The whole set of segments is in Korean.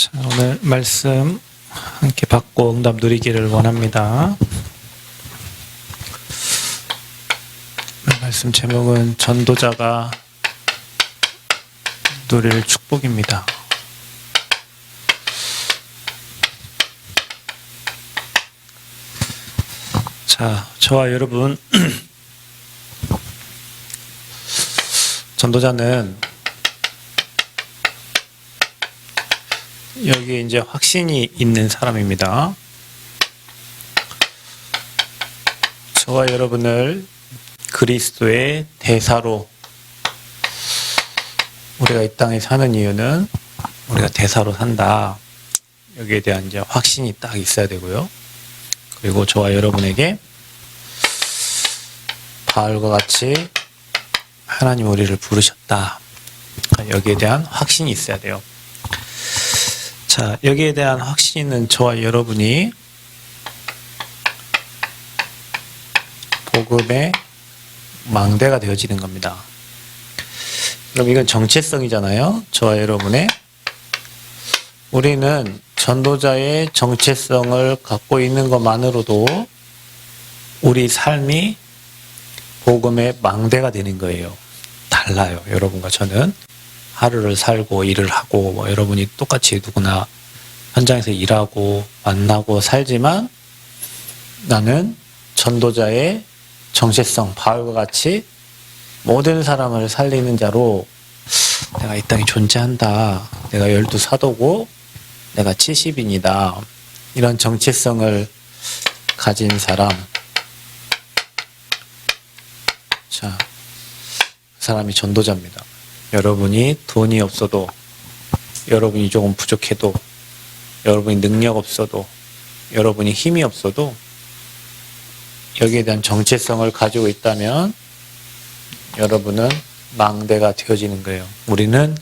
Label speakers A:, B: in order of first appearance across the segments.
A: 자, 오늘 말씀 함께 받고 응답 누리기를 원합니다. 말씀 제목은 전도자가 누릴 축복입니다. 자, 저와 여러분, 전도자는 여기에 이제 확신이 있는 사람입니다. 저와 여러분을 그리스도의 대사로, 우리가 이 땅에 사는 이유는 우리가 대사로 산다. 여기에 대한 이제 확신이 딱 있어야 되고요. 그리고 저와 여러분에게 바울과 같이 하나님 우리를 부르셨다. 여기에 대한 확신이 있어야 돼요. 자, 여기에 대한 확신이 있는 저와 여러분이 복음의 망대가 되어지는 겁니다. 그럼 이건 정체성이잖아요. 저와 여러분의. 우리는 전도자의 정체성을 갖고 있는 것만으로도 우리 삶이 복음의 망대가 되는 거예요. 달라요. 여러분과 저는. 하루를 살고 일을 하고 여러분이 똑같이 누구나 현장에서 일하고 만나고 살지만 나는 전도자의 정체성, 바울과 같이 모든 사람을 살리는 자로 내가 이 땅에 존재한다. 내가 12사도고 내가 70인이다. 이런 정체성을 가진 사람. 자, 그 사람이 전도자입니다. 여러분이 돈이 없어도, 여러분이 조금 부족해도, 여러분이 능력 없어도, 여러분이 힘이 없어도 여기에 대한 정체성을 가지고 있다면 여러분은 망대가 되어지는 거예요. 우리는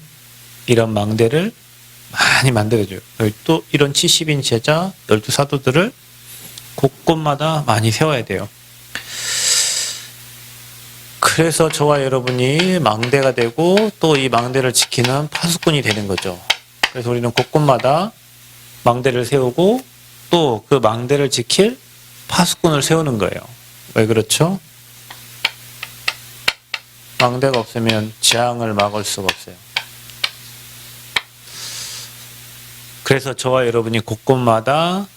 A: 이런 망대를 많이 만들어줘요. 또 이런 70인 제자, 12사도들을 곳곳마다 많이 세워야 돼요. 그래서 저와 여러분이 망대가 되고 또 이 망대를 지키는 파수꾼이 되는 거죠. 그래서 우리는 곳곳마다 망대를 세우고 또 그 망대를 지킬 파수꾼을 세우는 거예요. 왜 그렇죠? 망대가 없으면 재앙을 막을 수가 없어요. 그래서 저와 여러분이 곳곳마다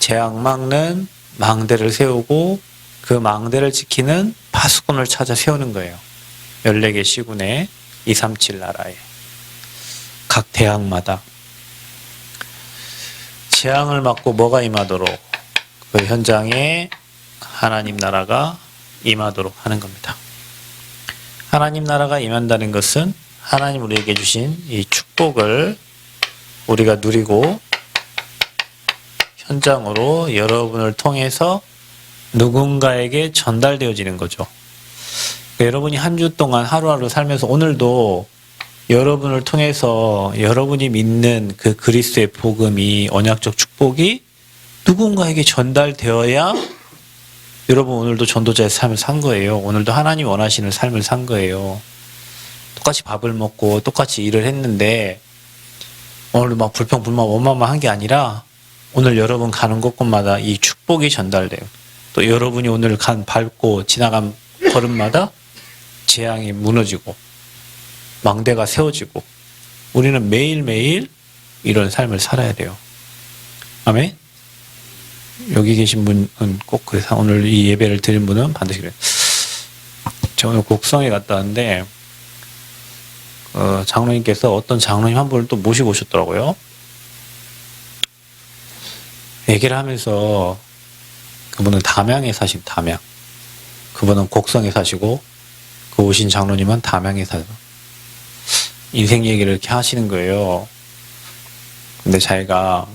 A: 재앙 막는 망대를 세우고 그 망대를 지키는 파수꾼을 찾아 세우는 거예요. 14개 시군에 237 나라에 각 대학마다 재앙을 막고 뭐가 임하도록 그 현장에 하나님 나라가 임하도록 하는 겁니다. 하나님 나라가 임한다는 것은 하나님 우리에게 주신 이 축복을 우리가 누리고 현장으로 여러분을 통해서 누군가에게 전달되어지는 거죠. 그러니까 여러분이 한 주 동안 하루하루 살면서 오늘도 여러분을 통해서 여러분이 믿는 그 그리스도의 복음이, 언약적 축복이 누군가에게 전달되어야 여러분 오늘도 전도자의 삶을 산 거예요. 오늘도 하나님 원하시는 삶을 산 거예요. 똑같이 밥을 먹고 똑같이 일을 했는데 오늘 막 불평불만 원망만 한 게 아니라 오늘 여러분 가는 곳곳마다 이 축복이 전달돼요. 또 여러분이 오늘 밟고 지나간 걸음마다 재앙이 무너지고 망대가 세워지고 우리는 매일매일 이런 삶을 살아야 돼요. 아멘? 여기 계신 분은 꼭 그래서 오늘 이 예배를 드린 분은 반드시 그래요. 저 오늘 곡성에 갔다 왔는데 장로님께서 어떤 장로님 한 분을 또 모시고 오셨더라고요. 얘기를 하면서 그분은 담양에 사신 담양. 그분은 곡성에 사시고 그 오신 장로님은 담양에 사요. 인생 얘기를 이렇게 하시는 거예요. 근데 자기가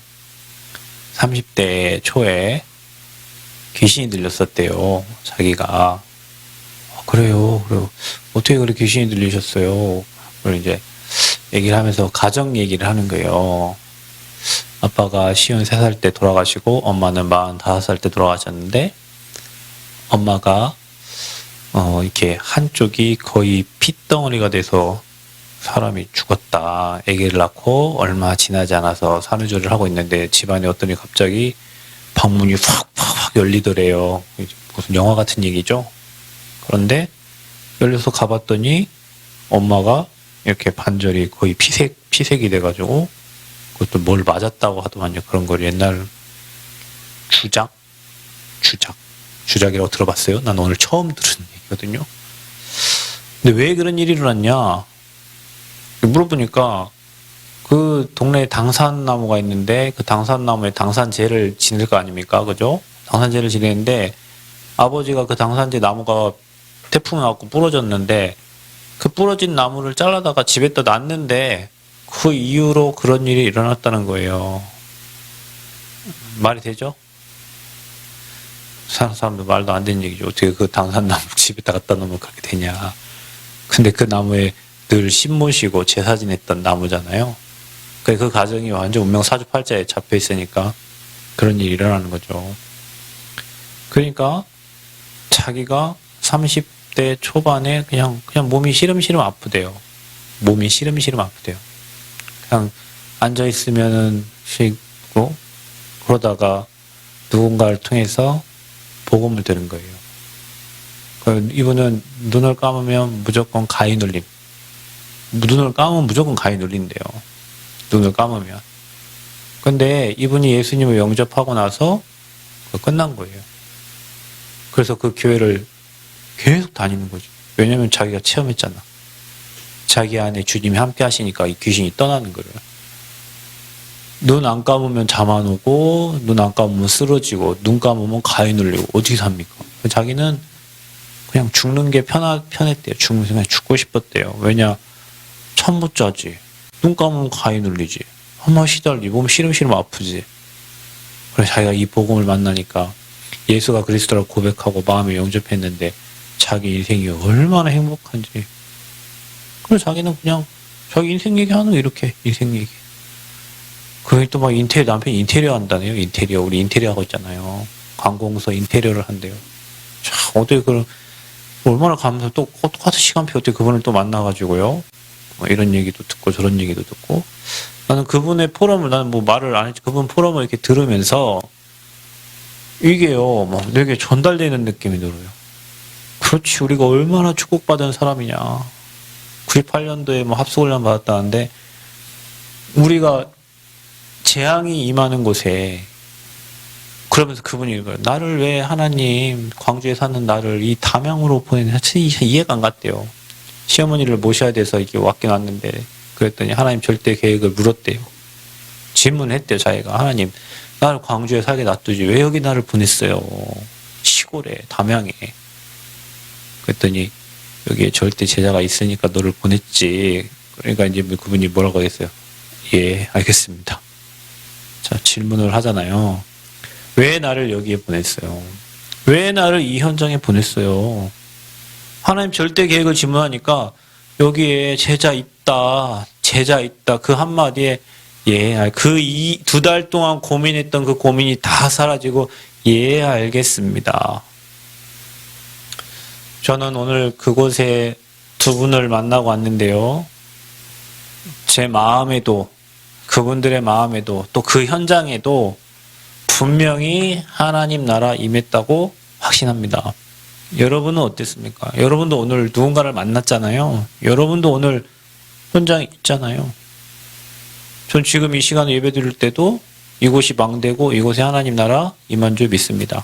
A: 30대 초에 귀신이 들렸었대요. 자기가. 그래요. 그리고 어떻게 그렇게 귀신이 들리셨어요? 그리고 이제 얘기를 하면서 가정 얘기를 하는 거예요. 아빠가 53살 때 돌아가시고 엄마는 45살 때 돌아가셨는데 엄마가 이렇게 한쪽이 거의 핏덩어리가 돼서 사람이 죽었다. 아기를 낳고 얼마 지나지 않아서 산후조리를 하고 있는데 집안에 어떤 갑자기 방문이 확 열리더래요. 무슨 영화 같은 얘기죠. 그런데 열려서 가봤더니 엄마가 이렇게 반절이 거의 피색이 돼가지고 그것도 뭘 맞았다고 하더만요. 그런 걸 옛날 주작이라고 들어봤어요? 난 오늘 처음 들은 얘기거든요. 근데 왜 그런 일이 일어났냐? 물어보니까 그 동네에 당산나무가 있는데 그 당산나무에 당산제를 지낼 거 아닙니까? 그죠? 당산제를 지내는데 아버지가 그 당산제 나무가 태풍이 와서 부러졌는데 그 부러진 나무를 잘라다가 집에다 놨는데 그 이후로 그런 일이 일어났다는 거예요. 말이 되죠? 사는 사람도 말도 안 되는 얘기죠. 어떻게 그 당산나무 집에다 갖다 놓으면 그렇게 되냐. 근데 그 나무에 늘 신모시고 제사 지냈던 나무잖아요. 그 가정이 완전 운명 사주팔자에 잡혀 있으니까 그런 일이 일어나는 거죠. 그러니까 자기가 30대 초반에 그냥 몸이 시름시름 아프대요. 몸이 시름시름 아프대요. 그냥 앉아있으면은 쉬고 그러다가 누군가를 통해서 복음을 들은 거예요. 이분은 눈을 감으면 무조건 가위 눌림. 눈을 감으면 무조건 가위 눌린대요. 눈을 감으면. 근데 이분이 예수님을 영접하고 나서 끝난 거예요. 그래서 그 교회를 계속 다니는 거죠. 왜냐면 자기가 체험했잖아. 자기 안에 주님이 함께 하시니까 이 귀신이 떠나는 거예요. 눈 안 감으면 잠 안 오고, 눈 안 감으면 쓰러지고, 눈 감으면 가위 눌리고, 어떻게 삽니까? 자기는 그냥 죽는 게 편했대요. 죽는 순간 죽고 싶었대요. 왜냐? 잠 못 자지. 눈 감으면 가위 눌리지. 한번 시달리. 몸 시름시름 아프지. 그래서 자기가 이 복음을 만나니까 예수가 그리스도라고 고백하고 마음에 영접했는데 자기 인생이 얼마나 행복한지. 그래서 자기는 그냥 자기 인생 얘기하는 거 이렇게 인생 얘기. 그러니 또 막 남편이 인테리어 한다네요. 인테리어. 우리 인테리어 하고 있잖아요. 관공서 인테리어를 한대요. 참, 어떻게 얼마나 감사해. 또 똑같은 시간표 어떻게 그분을 또 만나가지고요. 뭐 이런 얘기도 듣고 저런 얘기도 듣고. 나는 그분의 포럼을, 나는 뭐 말을 안 했지. 그분 포럼을 이렇게 들으면서 이게요, 막 내게 전달되는 느낌이 들어요. 그렇지. 우리가 얼마나 축복받은 사람이냐. 98년도에 뭐 합숙훈련 받았다는데 우리가 재앙이 임하는 곳에 그러면서 그분이 이거예요. 나를 왜 하나님 광주에 사는 나를 이 담양으로 보내는지 이해가 안 갔대요. 시어머니를 모셔야 돼서 이렇게 왔긴 왔는데 그랬더니 하나님 절대 계획을 물었대요. 질문했대요. 자기가 하나님 나를 광주에 살게 놔두지 왜 여기 나를 보냈어요. 시골에 담양에. 그랬더니 여기에 절대 제자가 있으니까 너를 보냈지. 그러니까 이제 그분이 뭐라고 하겠어요. 예, 알겠습니다. 자, 질문을 하잖아요. 왜 나를 여기에 보냈어요? 왜 나를 이 현장에 보냈어요? 하나님 절대 계획을 질문하니까 여기에 제자 있다. 그 한마디에 예, 그 2달 동안 고민했던 그 고민이 다 사라지고 예, 알겠습니다. 저는 오늘 그곳에 두 분을 만나고 왔는데요. 제 마음에도 그분들의 마음에도 또 그 현장에도 분명히 하나님 나라 임했다고 확신합니다. 여러분은 어땠습니까? 여러분도 오늘 누군가를 만났잖아요. 여러분도 오늘 현장에 있잖아요. 전 지금 이 시간에 예배 드릴 때도 이곳이 망되고 이곳에 하나님 나라 임한 줄 믿습니다.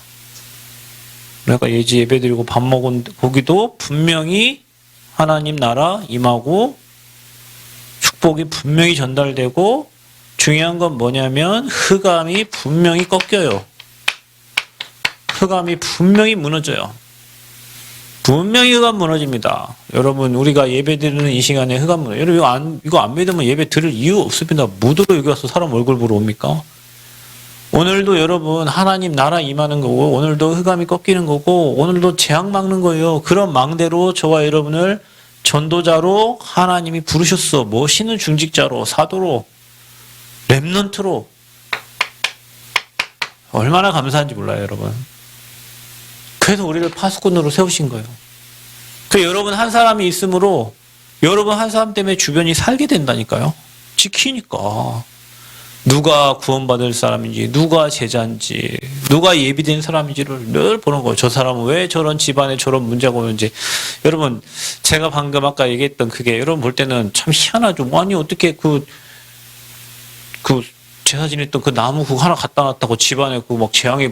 A: 그러니까 예배 드리고 밥 먹은 거기도 분명히 하나님 나라 임하고 축복이 분명히 전달되고 중요한 건 뭐냐면 흑암이 분명히 꺾여요. 흑암이 분명히 무너져요. 분명히 흑암 무너집니다. 여러분 우리가 예배 드리는 이 시간에 흑암 무너져요. 여러분 이거 안 믿으면 예배 드릴 이유 없습니다. 무도로 여기 와서 사람 얼굴 보러 옵니까? 오늘도 여러분 하나님 나라 임하는 거고 오늘도 흑암이 꺾이는 거고 오늘도 재앙 막는 거예요. 그런 망대로 저와 여러분을 전도자로 하나님이 부르셨어. 뭐 신은 중직자로 사도로 렘넌트로 얼마나 감사한지 몰라요, 여러분. 그래서 우리를 파수꾼으로 세우신 거예요. 그 여러분 한 사람이 있으므로 여러분 한 사람 때문에 주변이 살게 된다니까요. 지키니까. 누가 구원받을 사람인지, 누가 제자인지, 누가 예비된 사람인지를 늘 보는 거예요. 저 사람은 왜 저런 집안에 저런 문제가 오는지. 여러분, 제가 방금 아까 얘기했던 그게 여러분 볼 때는 참 희한하죠. 아니, 어떻게 그 제사 지냈던 그 나무 그거 하나 갖다 놨다고 집안에 그 막 재앙이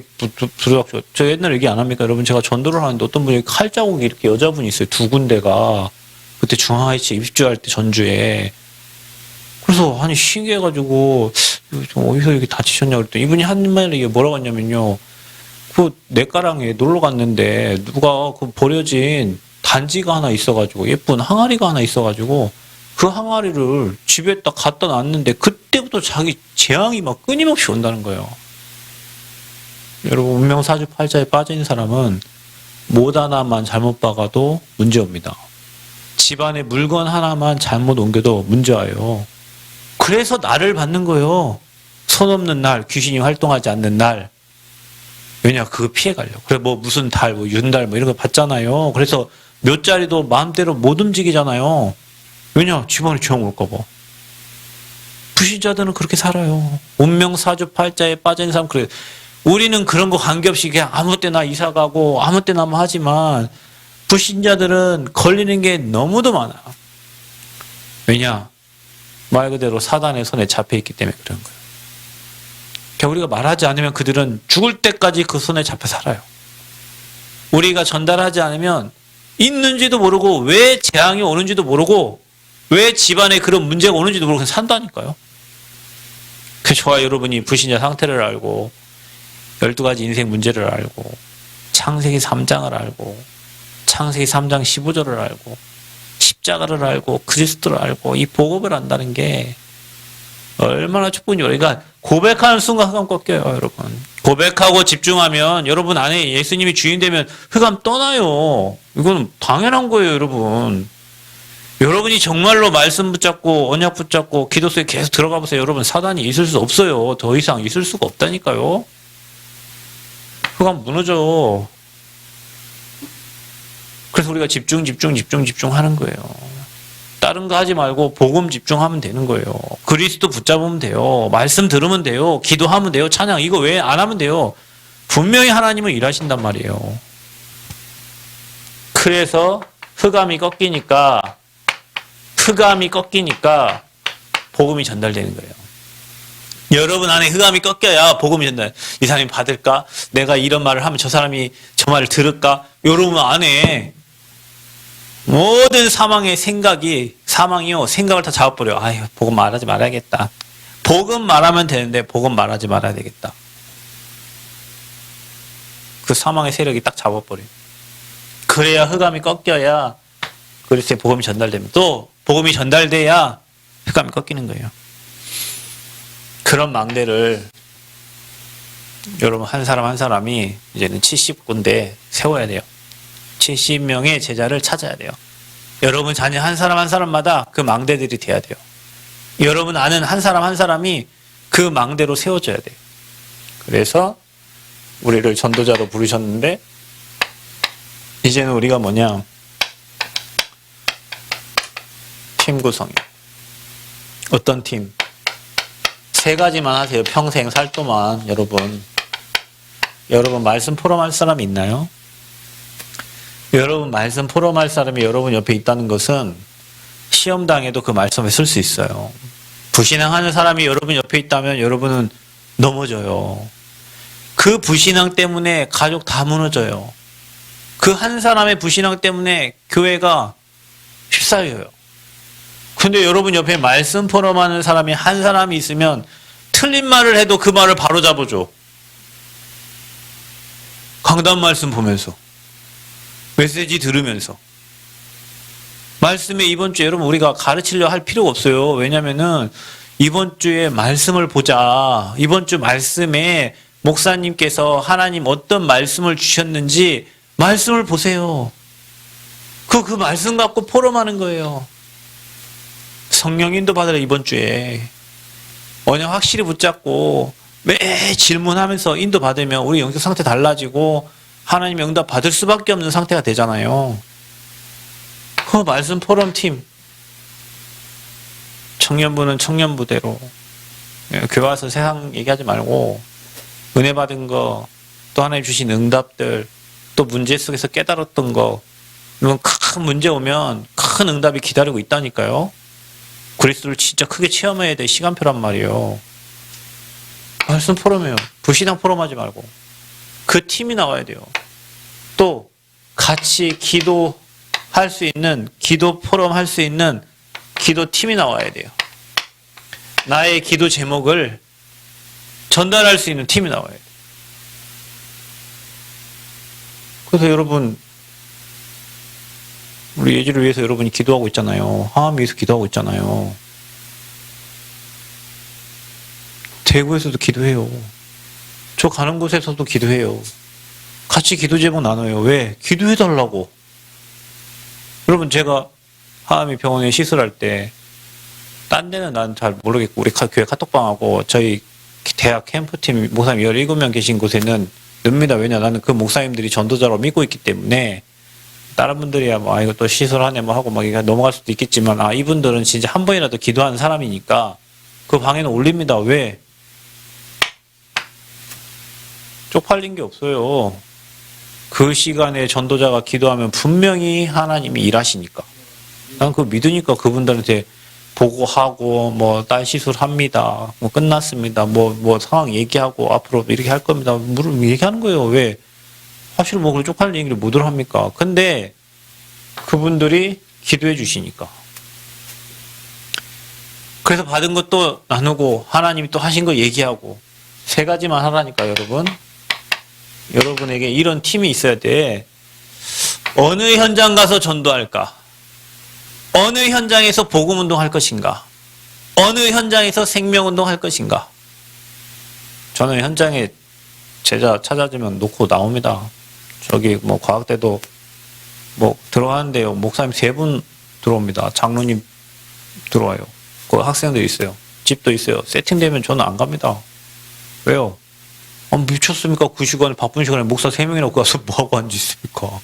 A: 들어왔죠. 저 옛날에 얘기 안 합니까? 여러분, 제가 전도를 하는데 어떤 분이 칼자국이 이렇게 여자분이 있어요. 2군데가. 그때 중앙아이치 입주할 때 전주에. 그래서 아니 신기해가지고 어디서 이렇게 다치셨냐 그랬더니 이분이 한 말이 뭐라고 했냐면요. 그 내가랑에 놀러 갔는데 누가 그 버려진 단지가 하나 있어가지고 예쁜 항아리가 하나 있어가지고 그 항아리를 집에 딱 갖다 놨는데 그때부터 자기 재앙이 막 끊임없이 온다는 거예요. 여러분 운명사주팔자에 빠진 사람은 못 하나만 잘못 박아도 문제 옵니다. 집안에 물건 하나만 잘못 옮겨도 문제 와요. 그래서 날을 받는 거예요. 손 없는 날, 귀신이 활동하지 않는 날. 왜냐, 그거 피해가려고. 그래, 뭐, 무슨 달, 뭐, 윤달, 뭐, 이런 거 받잖아요. 그래서 몇 자리도 마음대로 못 움직이잖아요. 왜냐, 집안에 죄악 올까봐. 불신자들은 그렇게 살아요. 운명사주팔자에 빠진 사람, 그래. 우리는 그런 거 관계없이 그냥 아무 때나 이사 가고, 아무 때나 뭐 하지만, 불신자들은 걸리는 게 너무도 많아요. 왜냐, 말 그대로 사단의 손에 잡혀있기 때문에 그런 거예요. 그러니까 우리가 말하지 않으면 그들은 죽을 때까지 그 손에 잡혀 살아요. 우리가 전달하지 않으면 있는지도 모르고 왜 재앙이 오는지도 모르고 왜 집안에 그런 문제가 오는지도 모르고 그냥 산다니까요. 그래서 저와 여러분이 불신자 상태를 알고 12가지 인생 문제를 알고 창세기 3장을 알고 창세기 3장 15절을 알고 십자가를 알고 그리스도를 알고 이 복음을 안다는 게 얼마나 축복인지. 그러니까 고백하는 순간 흑암 꺾여요, 여러분. 고백하고 집중하면 여러분 안에 예수님이 주인 되면 흑암 떠나요. 이건 당연한 거예요, 여러분. 여러분이 정말로 말씀 붙잡고 언약 붙잡고 기도 속에 계속 들어가 보세요. 여러분 사단이 있을 수 없어요. 더 이상 있을 수가 없다니까요. 흑암 무너져. 그래서 우리가 집중하는 거예요. 다른 거 하지 말고 복음 집중하면 되는 거예요. 그리스도 붙잡으면 돼요. 말씀 들으면 돼요. 기도하면 돼요. 찬양 이거 왜 안 하면 돼요. 분명히 하나님은 일하신단 말이에요. 그래서 흑암이 꺾이니까 복음이 전달되는 거예요. 여러분 안에 흑암이 꺾여야 복음이 전달. 이 사람이 받을까? 내가 이런 말을 하면 저 사람이 저 말을 들을까? 여러분 안에 모든 사망이요 생각을 다 잡아버려. 아유 복음 말하지 말아야겠다. 복음 말하면 되는데 복음 말하지 말아야 되겠다. 그 사망의 세력이 딱 잡아버려. 그래야 흑암이 꺾여야 그리스도의 복음이 전달됩니다. 또 복음이 전달돼야 흑암이 꺾이는 거예요. 그런 망대를 여러분 한 사람 한 사람이 이제는 70군데 세워야 돼요. 70명의 제자를 찾아야 돼요. 여러분 자녀 한 사람 한 사람마다 그 망대들이 돼야 돼요. 여러분 아는 한 사람 한 사람이 그 망대로 세워져야 돼요. 그래서 우리를 전도자로 부르셨는데 이제는 우리가 뭐냐? 팀 구성이에요. 어떤 팀? 3가지만 하세요. 평생 살 동안 여러분 말씀 포럼할 사람이 있나요? 여러분 말씀 포럼할 사람이 여러분 옆에 있다는 것은 시험 당해도 그 말씀을 쓸 수 있어요. 불신앙하는 사람이 여러분 옆에 있다면 여러분은 넘어져요. 그 불신앙 때문에 가족 다 무너져요. 그 한 사람의 불신앙 때문에 교회가 휩싸여요. 근데 여러분 옆에 말씀 포럼하는 사람이 한 사람이 있으면 틀린 말을 해도 그 말을 바로 잡아줘. 강단 말씀 보면서 메시지 들으면서 말씀에 이번 주에 여러분 우리가 가르치려 할 필요가 없어요. 왜냐면은 이번 주에 말씀을 보자. 이번 주 말씀에 목사님께서 하나님 어떤 말씀을 주셨는지 말씀을 보세요. 그 말씀 갖고 포럼하는 거예요. 성령 인도 받으라 이번 주에. 언약 확실히 붙잡고 매 질문하면서 인도 받으면 우리 영적 상태 달라지고 하나님 응답 받을 수밖에 없는 상태가 되잖아요. 그 말씀 포럼 팀 청년부는 청년부대로 교회 와서 세상 얘기하지 말고 은혜 받은 거, 또 하나님 주신 응답들, 또 문제 속에서 깨달았던 거, 이런 큰 문제 오면 큰 응답이 기다리고 있다니까요. 그리스도를 진짜 크게 체험해야 될 시간표란 말이에요. 말씀 포럼이에요. 불신앙 포럼 하지 말고 그 팀이 나와야 돼요. 또 같이 기도할 수 있는, 기도 포럼 할 수 있는 기도 팀이 나와야 돼요. 나의 기도 제목을 전달할 수 있는 팀이 나와야 돼요. 그래서 여러분, 우리 예지를 위해서 여러분이 기도하고 있잖아요. 항암 위해서 기도하고 있잖아요. 대구에서도 기도해요. 저 가는 곳에서도 기도해요. 같이 기도 제목 나눠요. 왜? 기도해달라고. 여러분, 제가 항암이 병원에 시술할 때, 딴 데는 난 잘 모르겠고, 우리 교회 카톡방하고 저희 대학 캠프팀 목사님 17명 계신 곳에는 늡니다. 왜냐, 나는 그 목사님들이 전도자로 믿고 있기 때문에, 다른 분들이야 뭐 이거 또 시술하네 뭐 하고 막 넘어갈 수도 있겠지만, 이분들은 진짜 한 번이라도 기도하는 사람이니까 그 방에는 올립니다. 왜? 쪽팔린 게 없어요. 그 시간에 전도자가 기도하면 분명히 하나님이 일하시니까. 난 그거 믿으니까 그분들한테 보고하고, 뭐, 딸 시술합니다. 뭐, 끝났습니다. 뭐, 상황 얘기하고, 앞으로 이렇게 할 겁니다. 얘기하는 거예요. 왜? 사실 뭐, 그런 쪽팔린 얘기를 뭐들 합니까? 근데, 그분들이 기도해 주시니까. 그래서 받은 것도 나누고, 하나님이 또 하신 거 얘기하고, 세 가지만 하라니까, 여러분. 여러분에게 이런 팀이 있어야 돼. 어느 현장 가서 전도할까? 어느 현장에서 복음운동 할 것인가? 어느 현장에서 생명운동 할 것인가? 저는 현장에 제자 찾아주면 놓고 나옵니다. 저기 뭐 과학대도 뭐 들어가는데요. 목사님 3분 들어옵니다. 장로님 들어와요. 그 학생들 있어요. 집도 있어요. 세팅되면 저는 안 갑니다. 왜요? 미쳤습니까? 그 시간에, 바쁜 시간에 목사 3명이나 가서 뭐하고 앉아있습니까?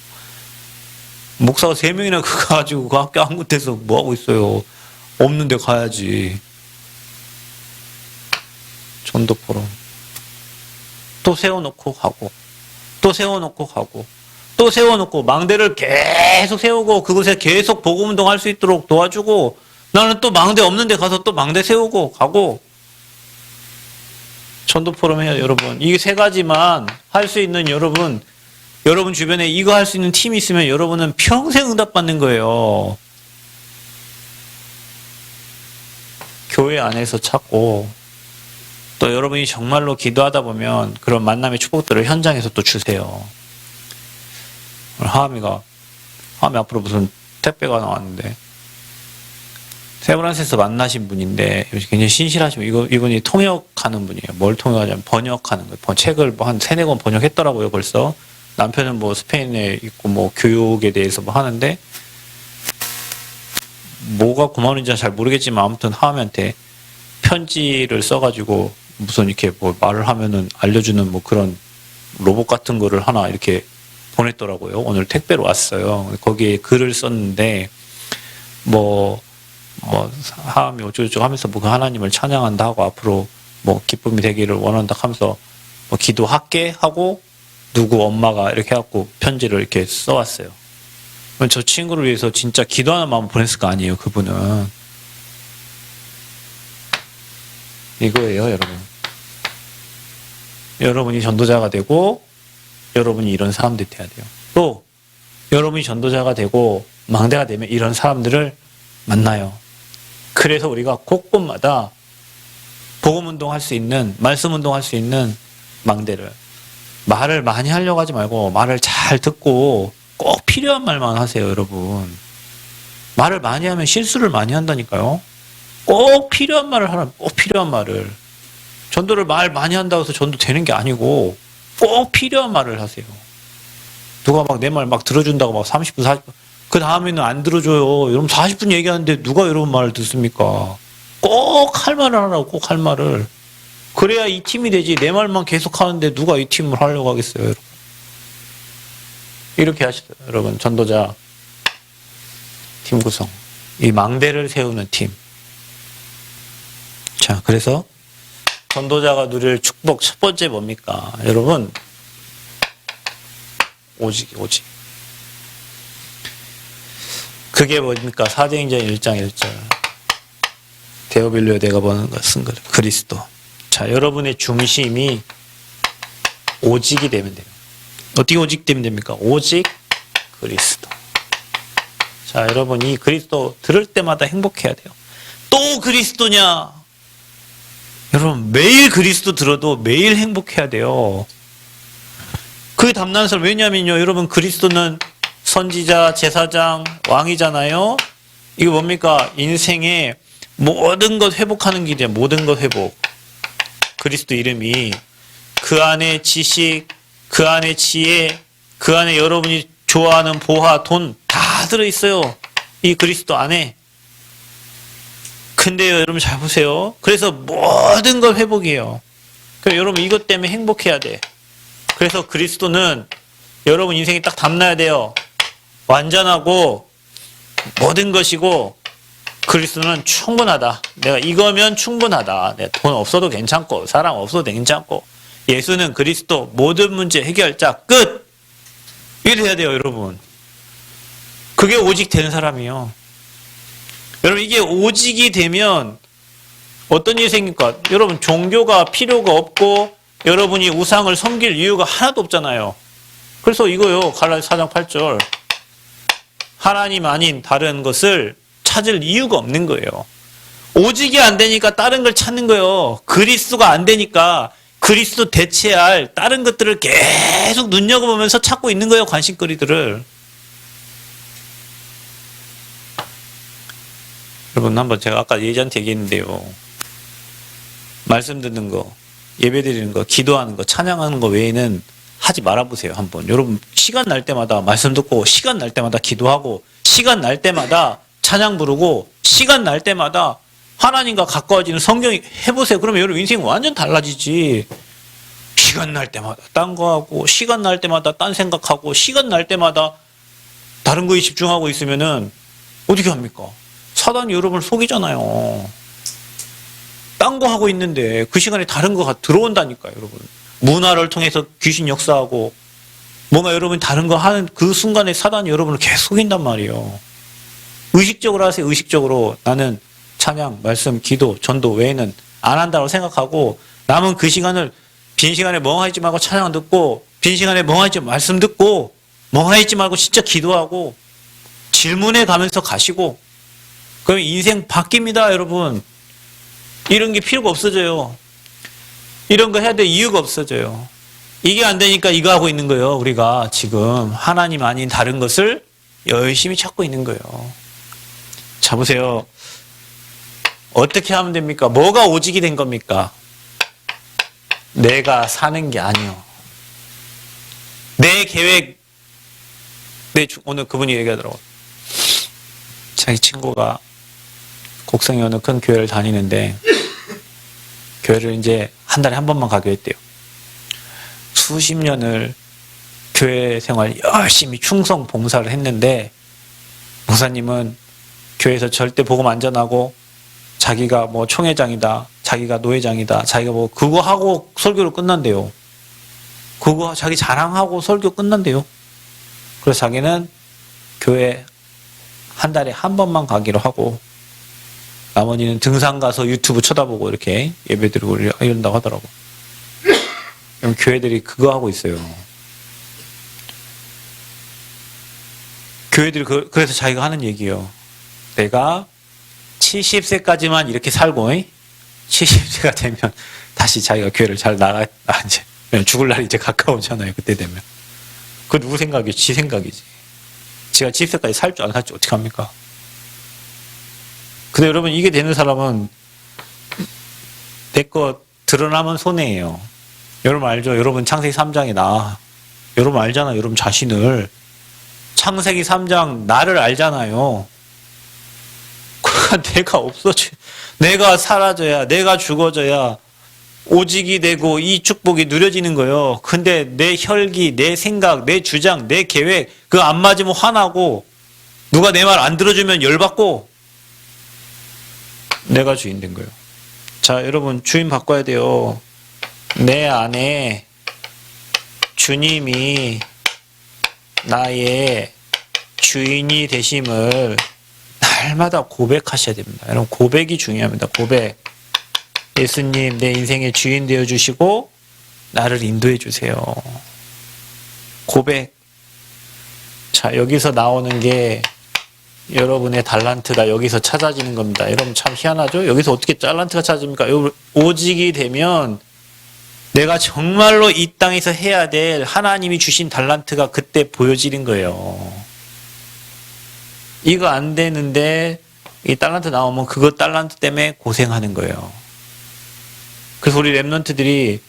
A: 목사가 3명이나 가가지고 그 학교 한 곳에서 뭐하고 있어요? 없는데 가야지. 전도 포럼. 또 세워놓고 가고, 또 세워놓고 가고, 또 세워놓고, 망대를 계속 세우고, 그곳에 계속 복음운동 할 수 있도록 도와주고, 나는 또 망대 없는데 가서 또 망대 세우고 가고, 전도 포럼 해요, 여러분. 이 3가지만 할 수 있는 여러분 주변에 이거 할 수 있는 팀이 있으면 여러분은 평생 응답받는 거예요. 교회 안에서 찾고, 또 여러분이 정말로 기도하다 보면 그런 만남의 축복들을 현장에서 또 주세요. 하암이 앞으로 무슨 택배가 나왔는데, 세브란스에서 만나신 분인데 굉장히 신실하시고, 이분이 통역하는 분이에요. 뭘 통역하냐면 번역하는 거예요. 책을 뭐 한 3-4권 번역했더라고요, 벌써. 남편은 뭐 스페인에 있고 뭐 교육에 대해서 뭐 하는데, 뭐가 고마운지 잘 모르겠지만 아무튼 하암한테 편지를 써가지고 무슨 이렇게 뭐 말을 하면은 알려주는 뭐 그런 로봇 같은 거를 하나 이렇게 보냈더라고요. 오늘 택배로 왔어요. 거기에 글을 썼는데, 하암이 어쩌고저쩌고 하면서 뭐 그 하나님을 찬양한다 하고, 앞으로 뭐 기쁨이 되기를 원한다 하면서 뭐 기도할게 하고, 누구 엄마가 이렇게 해갖고 편지를 이렇게 써왔어요. 저 친구를 위해서 진짜 기도하는 마음 보냈을 거 아니에요, 그분은. 이거예요, 여러분. 여러분이 전도자가 되고, 여러분이 이런 사람들이 돼야 돼요. 또, 여러분이 전도자가 되고, 망대가 되면 이런 사람들을 만나요. 그래서 우리가 곳곳마다 복음운동 할 수 있는, 말씀운동 할 수 있는 망대를, 말을 많이 하려고 하지 말고 말을 잘 듣고 꼭 필요한 말만 하세요, 여러분. 말을 많이 하면 실수를 많이 한다니까요. 꼭 필요한 말을 하라. 꼭 필요한 말을. 전도를 말 많이 한다고 해서 전도 되는 게 아니고 꼭 필요한 말을 하세요. 누가 막 내 말 막 들어준다고 막 30분, 40분. 그 다음에는 안 들어줘요. 여러분 40분 얘기하는데 누가 여러분 말을 듣습니까? 꼭 할 말을 하라고, 꼭 할 말을. 그래야 이 팀이 되지. 내 말만 계속 하는데 누가 이 팀을 하려고 하겠어요, 여러분. 이렇게 하시죠, 여러분. 전도자 팀 구성. 이 망대를 세우는 팀. 자, 그래서 전도자가 누릴 축복 첫 번째 뭡니까? 여러분, 오직. 그게 뭡니까? 사도행전 1장 1절. 데오빌로에 내가 보는 것은 그리스도. 자, 여러분의 중심이 오직이 되면 돼요. 어떻게 오직 되면 됩니까? 오직 그리스도. 자, 여러분 이 그리스도 들을 때마다 행복해야 돼요. 또 그리스도냐? 여러분 매일 그리스도 들어도 매일 행복해야 돼요. 그게 담난설. 왜냐면요, 여러분 그리스도는 선지자, 제사장, 왕이잖아요. 이거 뭡니까? 인생의 모든 것 회복하는 길이에요. 모든 것 회복. 그리스도 이름이 그 안에 지식, 그 안에 지혜, 그 안에 여러분이 좋아하는 보화, 돈 다 들어있어요. 이 그리스도 안에. 근데요, 여러분 잘 보세요. 그래서 모든 걸 회복이에요. 그러니까 여러분 이것 때문에 행복해야 돼. 그래서 그리스도는 여러분 인생이 딱 담나야 돼요. 완전하고 모든 것이고 그리스도는 충분하다. 내가 이거면 충분하다. 내 돈 없어도 괜찮고 사람 없어도 괜찮고 예수는 그리스도 모든 문제 해결자 끝. 이래야 돼요, 여러분. 그게 오직 되는 사람이에요. 여러분 이게 오직이 되면 어떤 일이 생깁니까? 여러분 종교가 필요가 없고 여러분이 우상을 섬길 이유가 하나도 없잖아요. 그래서 이거요. 갈라디아서 4장 8절. 하나님 아닌 다른 것을 찾을 이유가 없는 거예요. 오직이 안 되니까 다른 걸 찾는 거예요. 그리스도가 안 되니까 그리스도 대체할 다른 것들을 계속 눈여겨보면서 찾고 있는 거예요. 관심거리들을. 여러분 한번 제가 아까 예전한테 얘기했는데요. 말씀 듣는 거, 예배 드리는 거, 기도하는 거, 찬양하는 거 외에는 하지 말아보세요. 한번. 여러분 시간 날 때마다 말씀 듣고 시간 날 때마다 기도하고 시간 날 때마다 찬양 부르고 시간 날 때마다 하나님과 가까워지는 성경 해보세요. 그러면 여러분 인생 완전 달라지지. 시간 날 때마다 딴 거 하고 시간 날 때마다 딴 생각하고 시간 날 때마다 다른 거에 집중하고 있으면은 어떻게 합니까? 사단이 여러분을 속이잖아요. 딴 거 하고 있는데 그 시간에 다른 거가 들어온다니까요, 여러분. 문화를 통해서 귀신 역사하고 뭔가 여러분이 다른 거 하는 그 순간에 사단이 여러분을 계속 속인단 말이에요. 의식적으로 하세요. 의식적으로 나는 찬양, 말씀, 기도, 전도 외에는 안 한다고 생각하고 남은 그 시간을 빈 시간에 멍하지 말고 찬양 듣고 빈 시간에 멍하지 말씀 듣고 멍하지 말고 진짜 기도하고 질문해 가면서 가시고 그럼 인생 바뀝니다, 여러분. 이런 게 필요가 없어져요. 이런 거 해야 될 이유가 없어져요. 이게 안 되니까 이거 하고 있는 거예요. 우리가 지금 하나님 아닌 다른 것을 열심히 찾고 있는 거예요. 자, 보세요. 어떻게 하면 됩니까? 뭐가 오직이 된 겁니까? 내가 사는 게 아니요. 내 계획, 오늘 그분이 얘기하더라고요. 자기 친구가 곡성에 어느 큰 교회를 다니는데 교회를 이제 한 달에 한 번만 가게 했대요. 수십 년을 교회 생활 열심히 충성 봉사를 했는데 목사님은 교회에서 절대 복음 안 전하고 자기가 뭐 총회장이다, 자기가 노회장이다, 자기가 뭐 그거 하고 설교로 끝난대요. 그거 자기 자랑하고 설교 끝난대요. 그래서 자기는 교회 한 달에 한 번만 가기로 하고 나머지는 등산 가서 유튜브 쳐다보고 이렇게 예배드리고 이런다고 하더라고. 그럼 교회들이 그거 하고 있어요. 교회들이 그래서 자기가 하는 얘기예요. 내가 70세까지만 이렇게 살고 70세가 되면 다시 자기가 교회를 잘 이제 죽을 날이 이제 가까우잖아요. 그때 되면. 그 누구 생각이에요? 지 생각이지. 지가 70세까지 살 줄 안 살지 어떻게 합니까? 근데 여러분 이게 되는 사람은 내 거 드러나면 손해예요. 여러분 알죠? 여러분 창세기 3장에 여러분 알잖아요. 여러분 자신을. 창세기 3장 나를 알잖아요. 내가 없어져. 내가 사라져야, 내가 죽어져야 오직이 되고 이 축복이 누려지는 거예요. 근데 내 혈기, 내 생각, 내 주장, 내 계획 그거 안 맞으면 화나고 누가 내 말 안 들어주면 열받고 내가 주인 된 거예요. 자, 여러분 주인 바꿔야 돼요. 내 안에 주님이 나의 주인이 되심을 날마다 고백하셔야 됩니다. 여러분 고백이 중요합니다. 고백. 예수님 내 인생의 주인 되어주시고 나를 인도해 주세요. 고백. 자, 여기서 나오는 게 여러분의 달란트가 여기서 찾아지는 겁니다. 여러분 참 희한하죠? 여기서 어떻게 달란트가 찾아집니까? 오직이 되면 내가 정말로 이 땅에서 해야 될 하나님이 주신 달란트가 그때 보여지는 거예요. 이거 안 되는데 이 달란트 나오면 그거 달란트 때문에 고생하는 거예요. 그래서 우리 랩런트들이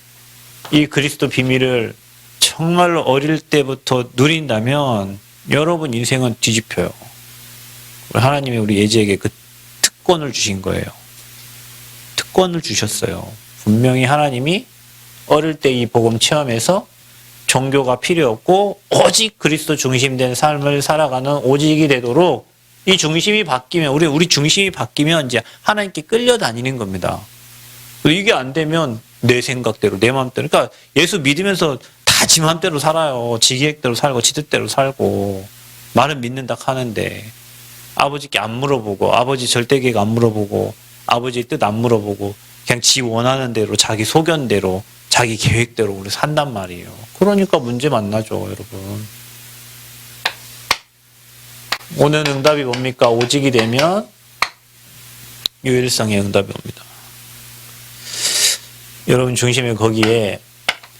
A: 이 그리스도 비밀을 정말로 어릴 때부터 누린다면 여러분 인생은 뒤집혀요. 하나님이 우리 예지에게 그 특권을 주신 거예요. 특권을 주셨어요. 분명히 하나님이 어릴 때 이 복음 체험에서 종교가 필요 없고 오직 그리스도 중심된 삶을 살아가는 오직이 되도록 이 중심이 바뀌면 우리 중심이 바뀌면 이제 하나님께 끌려다니는 겁니다. 이게 안 되면 내 생각대로 내 마음대로 그러니까 예수 믿으면서 다 지 마음대로 살아요. 지 계획대로 살고 지 뜻대로 살고 말은 믿는다 하는데 아버지께 안 물어보고 아버지 절대 계획 안 물어보고 아버지의 뜻 안 물어보고 그냥 지 원하는 대로 자기 소견대로 자기 계획대로 우리 산단 말이에요. 그러니까 문제 만나죠, 여러분. 오늘 응답이 뭡니까? 오직이 되면 유일성의 응답이 옵니다. 여러분 중심에 거기에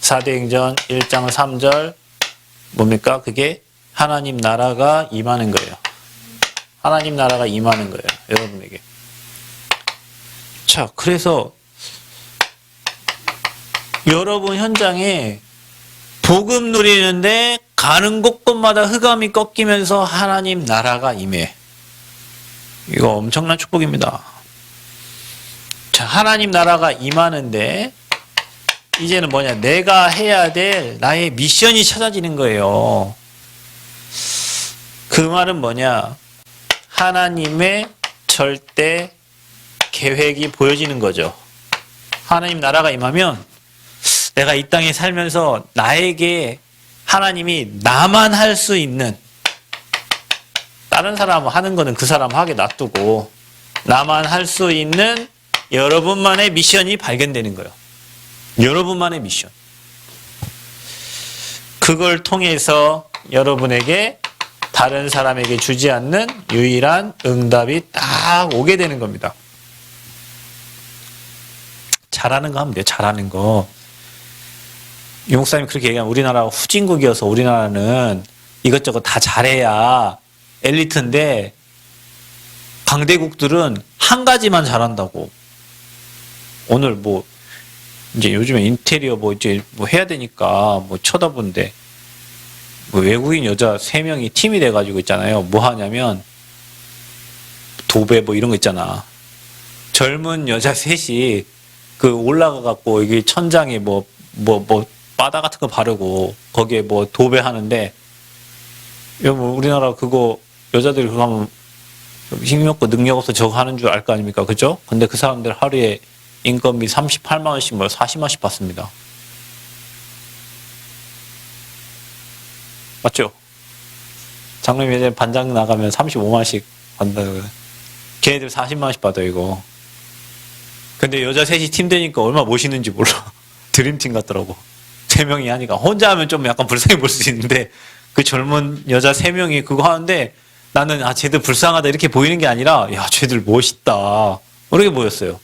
A: 사도행전 1장 3절 뭡니까? 그게 하나님 나라가 임하는 거예요. 하나님 나라가 임하는 거예요. 여러분에게. 자, 그래서 여러분 현장에 복음 누리는데 가는 곳곳마다 흑암이 꺾이면서 하나님 나라가 임해. 이거 엄청난 축복입니다. 자, 하나님 나라가 임하는데 이제는 뭐냐? 내가 해야 될 나의 미션이 찾아지는 거예요. 그 말은 뭐냐? 하나님의 절대 계획이 보여지는 거죠. 하나님 나라가 임하면 내가 이 땅에 살면서 나에게 하나님이 나만 할 수 있는 다른 사람 하는 거는 그 사람 하게 놔두고 나만 할 수 있는 여러분만의 미션이 발견되는 거예요. 여러분만의 미션. 그걸 통해서 여러분에게 다른 사람에게 주지 않는 유일한 응답이 딱 오게 되는 겁니다. 잘하는 거 하면 돼요. 잘하는 거. 용사님이 그렇게 얘기하면 우리나라가 후진국이어서 우리나라는 이것저것 다 잘해야 엘리트인데 강대국들은 한 가지만 잘한다고. 오늘 뭐 이제 요즘에 인테리어 뭐 이제 뭐 해야 되니까 뭐 쳐다본데 뭐 외국인 여자 3명이 팀이 돼가지고 있잖아요. 뭐 하냐면 도배 뭐 이런 거 있잖아. 젊은 여자 셋이 그 올라가 갖고 여기 천장에 뭐 바다 같은 거 바르고 거기에 뭐 도배하는데 뭐 우리나라 그거 여자들이 그거 하면 힘이 없고 능력 없어 저거 하는 줄 알 거 아닙니까? 그죠? 근데 그 사람들 하루에 인건비 38만 원씩 뭐 40만원씩 받습니다. 맞죠? 장로님 예전에 반장 나가면 35만원씩 받는다고요. 걔네들 40만원씩 받아 이거. 근데 여자 셋이 팀 되니까 얼마나 멋있는지 몰라. 드림팀 같더라고. 3명이 하니까. 혼자 하면 좀 약간 불쌍해 보일 수 있는데 그 젊은 여자 3명이 그거 하는데 나는 쟤들 불쌍하다 이렇게 보이는 게 아니라 야 쟤들 멋있다 이렇게 보였어요.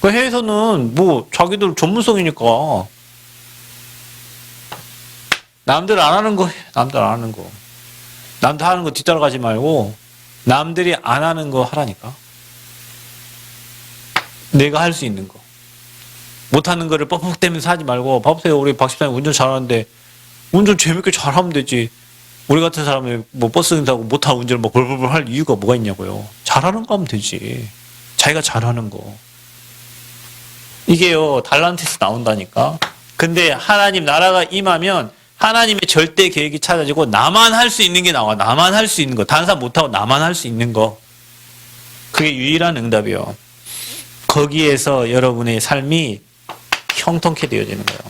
A: 그 해외에서는 뭐 자기들 전문성이니까 남들 안 하는 거 남들 안 하는 거 남들 하는 거 뒤따라가지 말고 남들이 안 하는 거 하라니까. 내가 할 수 있는 거 못하는 거를 뻑뻑대면서 하지 말고 봐보세요. 우리 박 집사님 운전 잘하는데 운전 재밌게 잘하면 되지. 우리 같은 사람이 뭐 버스 타고 못하고 운전을 뭐 벌벌벌 할 이유가 뭐가 있냐고요. 잘하는 거 하면 되지. 자기가 잘하는 거. 이게요 달란트에서 나온다니까. 근데 하나님 나라가 임하면 하나님의 절대 계획이 찾아지고 나만 할 수 있는 게 나와. 나만 할 수 있는 거. 다른 사람 못하고 나만 할 수 있는 거. 그게 유일한 응답이요. 거기에서 여러분의 삶이 형통케 되어지는 거예요.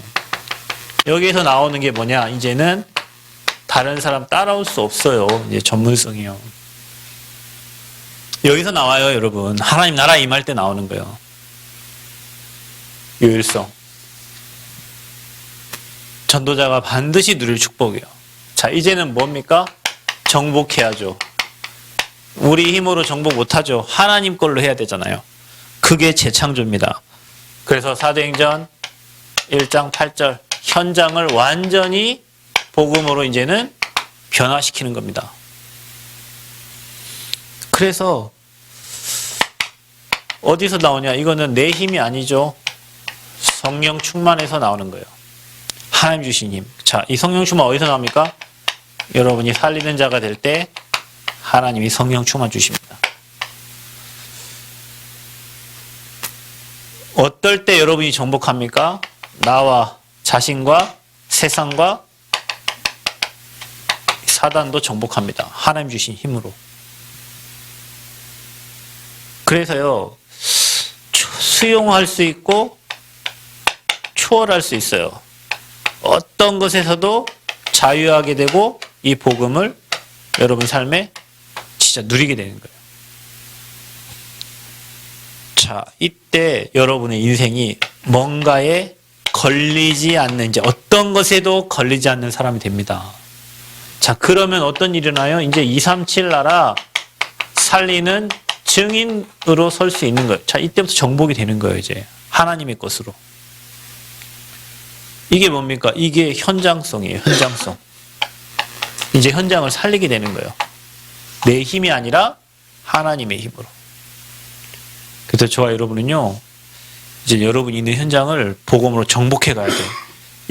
A: 여기에서 나오는 게 뭐냐? 이제는 다른 사람 따라올 수 없어요. 이제 전문성이요. 여기서 나와요, 여러분. 하나님 나라 임할 때 나오는 거예요. 요일성. 전도자가 반드시 누릴 축복이에요. 자, 이제는 뭡니까? 정복해야죠. 우리 힘으로 정복 못하죠. 하나님 걸로 해야 되잖아요. 그게 재창조입니다. 그래서 사도행전 1장 8절 현장을 완전히 복음으로 이제는 변화시키는 겁니다. 그래서 어디서 나오냐? 이거는 내 힘이 아니죠. 성령 충만해서 나오는 거예요. 하나님 주신 힘. 자, 이 성령 충만 어디서 나옵니까? 여러분이 살리는 자가 될 때 하나님이 성령 충만 주십니다. 어떨 때 여러분이 정복합니까? 나와 자신과 세상과 사단도 정복합니다. 하나님 주신 힘으로. 그래서요, 수용할 수 있고 초월할 수 있어요. 어떤 것에서도 자유하게 되고 이 복음을 여러분 삶에 진짜 누리게 되는 거예요. 자, 이때 여러분의 인생이 뭔가에 걸리지 않는, 이제 어떤 것에도 걸리지 않는 사람이 됩니다. 자, 그러면 어떤 일이 일어나요? 이제 237 나라 살리는 증인으로 설 수 있는 거예요. 자, 이때부터 정복이 되는 거예요, 이제. 하나님의 것으로. 이게 뭡니까? 이게 현장성이에요, 현장성. 이제 현장을 살리게 되는 거예요. 내 힘이 아니라 하나님의 힘으로. 그래서 저와 여러분은요, 이제 여러분이 있는 현장을 복음으로 정복해 가야 돼.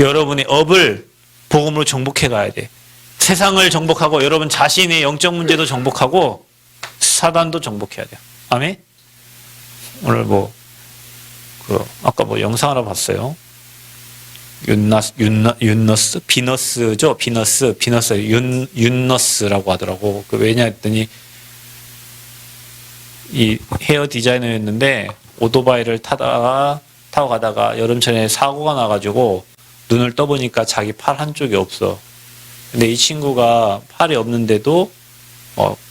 A: 여러분의 업을 복음으로 정복해 가야 돼. 세상을 정복하고 여러분 자신의 영적 문제도 정복하고 사단도 정복해야 돼요. 아멘? 오늘 아까 영상 하나 봤어요. 비너스죠? 윤너스라고 하더라고. 왜냐 했더니, 이 헤어 디자이너였는데, 오토바이를 타고 가다가 여름철에 사고가 나가지고, 눈을 떠보니까 자기 팔 한쪽이 없어. 근데 이 친구가 팔이 없는데도,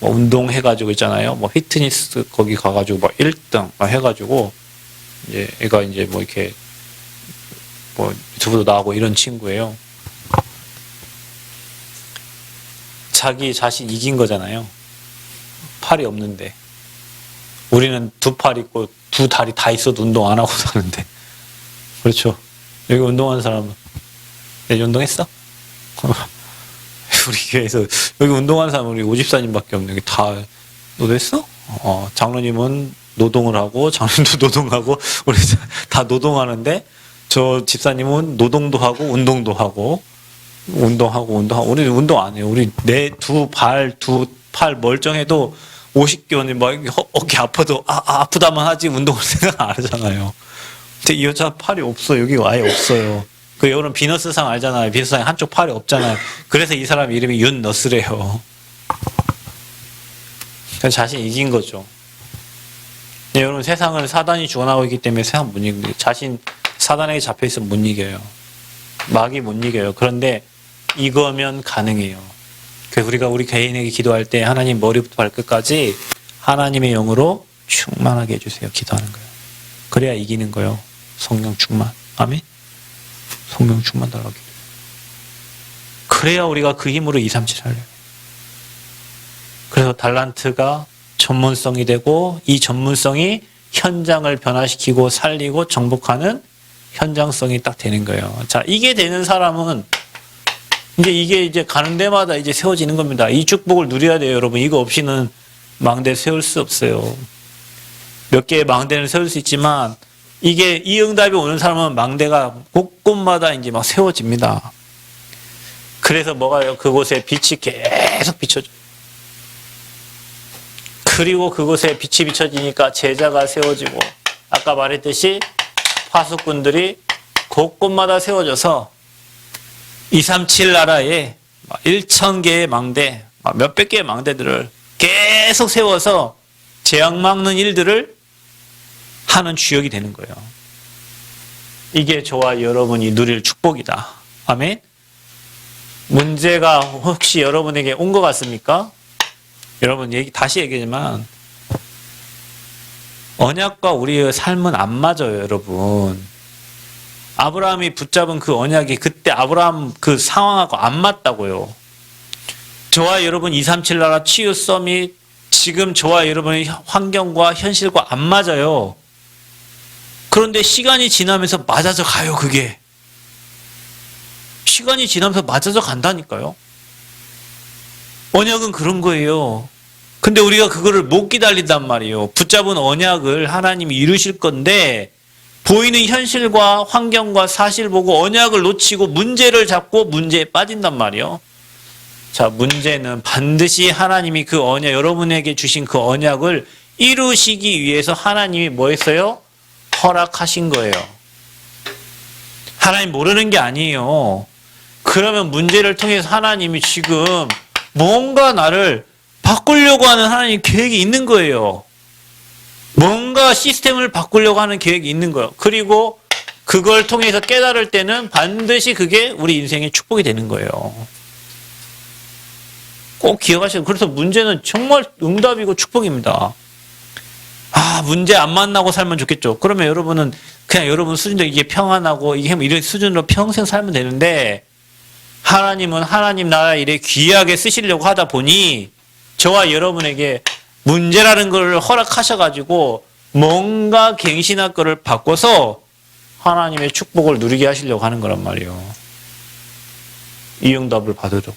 A: 운동해가지고 있잖아요. 피트니스 거기 가가지고 1등 해가지고, 이제 애가 이제 이렇게, 유튜브도 나오고 이런 친구예요. 자기 자신 이긴 거잖아요. 팔이 없는데. 우리는 두 팔 있고 두 다리 다 있어도 운동 안 하고 사는데. 그렇죠. 여기 운동하는 사람은 내일 운동했어? 우리 교회에서 여기 운동하는 사람은 우리 오집사님밖에 없는 게 다 너도 했어? 장로님은 노동을 하고 장로님도 노동하고 우리 다 노동하는데 저 집사님은 노동도 하고 운동도 하고 운동하고 우리는 운동 안 해요. 우리 두 팔 멀쩡해도 50개월이 어깨 아파도 아프다만 하지 운동을 생각 안 하잖아요. 근데 이 여자 팔이 없어. 여기 아예 없어요. 여러분 비너스상 알잖아요. 비너스상 한쪽 팔이 없잖아요. 그래서 이 사람 이름이 윤너스래요. 자신 이긴 거죠. 네, 여러분 세상을 사단이 주관하고 있기 때문에 세상 못 이깁니다. 사단에게 잡혀있으면 못 이겨요. 마귀 못 이겨요. 그런데 이거면 가능해요. 그래서 우리가 우리 개인에게 기도할 때 하나님 머리부터 발끝까지 하나님의 영으로 충만하게 해주세요. 기도하는 거예요. 그래야 이기는 거예요. 성령 충만. 아멘? 성령 충만 달라고 기도해요. 그래야 우리가 그 힘으로 237 하려요. 그래서 달란트가 전문성이 되고 이 전문성이 현장을 변화시키고 살리고 정복하는 현장성이 딱 되는 거예요. 자, 이게 되는 사람은 이게 가는 데마다 이제 세워지는 겁니다. 이 축복을 누려야 돼요, 여러분. 이거 없이는 망대 세울 수 없어요. 몇 개의 망대는 세울 수 있지만 이 응답이 오는 사람은 망대가 곳곳마다 이제 막 세워집니다. 그래서 뭐가요? 그곳에 빛이 계속 비춰져요. 그리고 그곳에 빛이 비춰지니까 제자가 세워지고 아까 말했듯이 파수꾼들이 곳곳마다 세워져서 237 나라에 1,000개의 망대, 몇백 개의 망대들을 계속 세워서 재앙 막는 일들을 하는 주역이 되는 거예요. 이게 저와 여러분이 누릴 축복이다. 아멘. 문제가 혹시 여러분에게 온 것 같습니까? 여러분 다시 얘기하지만 언약과 우리의 삶은 안 맞아요, 여러분. 아브라함이 붙잡은 그 언약이 그때 아브라함 그 상황하고 안 맞다고요. 저와 여러분 237 나라 치유 서밋 지금 저와 여러분의 환경과 현실과 안 맞아요. 그런데 시간이 지나면서 맞아져 가요, 그게. 시간이 지나면서 맞아져 간다니까요. 언약은 그런 거예요. 근데 우리가 그거를 못 기다린단 말이에요. 붙잡은 언약을 하나님이 이루실 건데 보이는 현실과 환경과 사실 보고 언약을 놓치고 문제를 잡고 문제에 빠진단 말이에요. 자, 문제는 반드시 하나님이 그 언약, 여러분에게 주신 그 언약을 이루시기 위해서 하나님이 뭐 했어요? 허락하신 거예요. 하나님 모르는 게 아니에요. 그러면 문제를 통해서 하나님이 지금 뭔가 나를 바꾸려고 하는 하나님 계획이 있는 거예요. 뭔가 시스템을 바꾸려고 하는 계획이 있는 거예요. 그리고 그걸 통해서 깨달을 때는 반드시 그게 우리 인생의 축복이 되는 거예요. 꼭 기억하셔야 돼요. 그래서 문제는 정말 응답이고 축복입니다. 아, 문제 안 만나고 살면 좋겠죠. 그러면 여러분은 그냥 여러분 수준대로 이게 평안하고 이게 이런 수준으로 평생 살면 되는데 하나님은 하나님 나라 일에 귀하게 쓰시려고 하다 보니 저와 여러분에게 문제라는 걸 허락하셔가지고 뭔가 갱신할 거를 바꿔서 하나님의 축복을 누리게 하시려고 하는 거란 말이에요. 이 응답을 받으려고.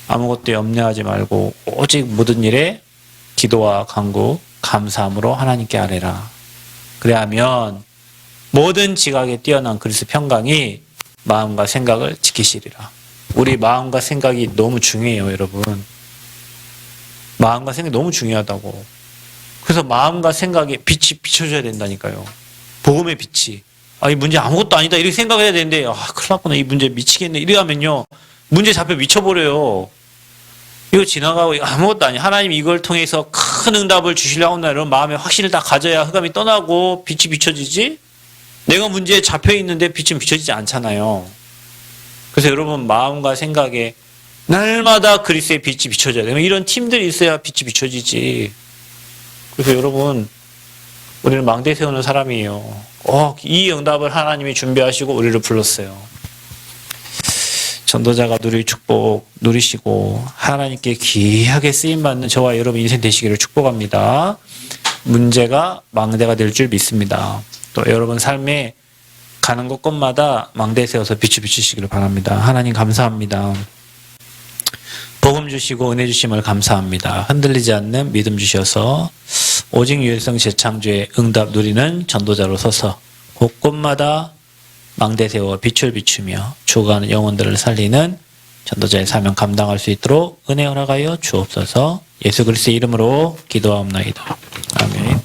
A: 아무것도 염려하지 말고 오직 모든 일에 기도와 간구, 감사함으로 하나님께 아뢰라. 그래야면 모든 지각에 뛰어난 그리스도 평강이 마음과 생각을 지키시리라. 우리 마음과 생각이 너무 중요해요, 여러분. 마음과 생각이 너무 중요하다고. 그래서 마음과 생각에 빛이 비춰져야 된다니까요. 복음의 빛이. 아, 이 문제 아무것도 아니다 이렇게 생각해야 되는데 아, 큰일 났구나. 이 문제 미치겠네. 이래 하면요. 문제 잡혀 미쳐버려요. 이거 지나가고 이거 아무것도 아니야. 하나님 이걸 통해서 큰 응답을 주시려고 한다. 이런 마음의 확신을 다 가져야 흑암이 떠나고 빛이 비춰지지. 내가 문제에 잡혀 있는데 빛은 비춰지지 않잖아요. 그래서 여러분 마음과 생각에 날마다 그리스도의 빛이 비춰져야 돼요. 이런 팀들이 있어야 빛이 비춰지지. 그래서 여러분 우리는 망대 세우는 사람이에요. 이 응답을 하나님이 준비하시고 우리를 불렀어요. 전도자가 누릴 축복 누리시고 하나님께 귀하게 쓰임받는 저와 여러분 인생 되시기를 축복합니다. 문제가 망대가 될 줄 믿습니다. 또 여러분 삶에 가는 곳곳마다 망대 세워서 빛을 비추시기를 바랍니다. 하나님 감사합니다. 복음 주시고 은혜 주심을 감사합니다. 흔들리지 않는 믿음 주셔서 오직 유일성 재창조의 응답 누리는 전도자로 서서 곳곳마다 망대 세워 빛을 비추며 죽어가는 영혼들을 살리는 전도자의 사명 감당할 수 있도록 은혜 허락하여 주옵소서. 예수 그리스도의 이름으로 기도하옵나이다. 아멘.